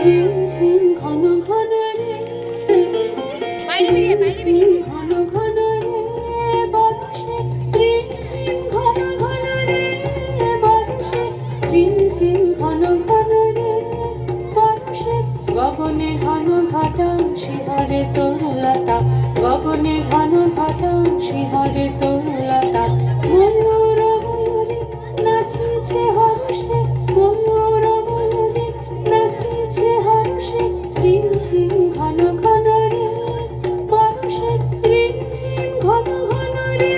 ঝিমঝিম ঘন ঘন রে, ঘন ঘন রে বর্ষে, ঝিমঝিম ঘন ঘন রে বর্ষে, ঝিমঝিম ঘন ঘন রে বর্ষে। গগনে ঘন ঘটা শিহরে তরুলতা, গগনে ঘন ঘটা শিহরে তরুলতা। ময়ূর ময়ূরী নাচিছে হর্ষে, ময়ূর ময়ূরী নাচিছে হর্ষে। ঝিমঝিম ঘন ঘন রে বর্ষে, ঝিমঝিম ঘন ঘন রে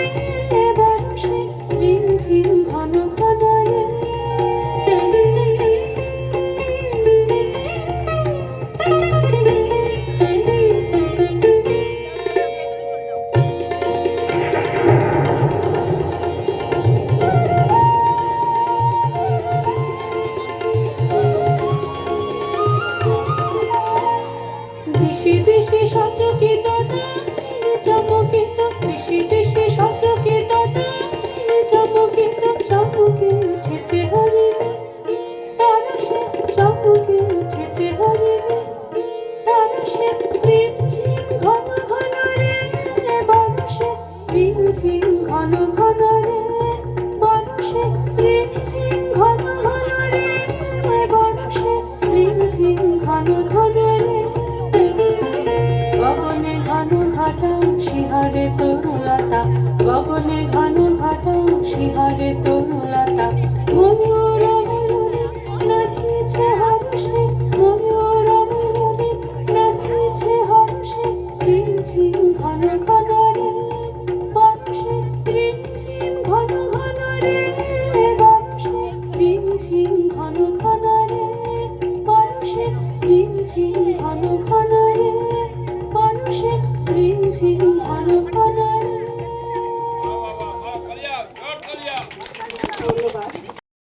বর্ষে, ঝিমঝিম ঘন ঘন রে। দিশে দিশে সচকিত তারায় চমকিত, দিশে দিশে সচকিত তারায় চমকিত। চমকে উঠেছে হরিণী তারসে, চমকে উঠেছে হরিণী তারসে। রিমঝিম ঘন ঘন রে বর্ষে, রিমঝিম ঘন ঘন রে বর্ষে, রিমঝিম ঘন ঘন রে বর্ষে, রিমঝিম ঘন ঘন রে। গগনে ঘন ঘটা শিহরে তরুলতা, গগনে ঘন ঘটা শিহরে তরুলতা। ময়ূর ময়ূরী নাচিছে হর্ষে, ময়ূর ময়ূরী নাচিছে হর্ষে। ঝিমঝিম ঘন ঘন রে বর্ষে, ঝিমঝিম ঘন ঘন রে বর্ষে, ঝিমঝিম ঘন ঘন রে বর্ষে, ঝিমঝিম ঘন ঘন রে বর্ষে।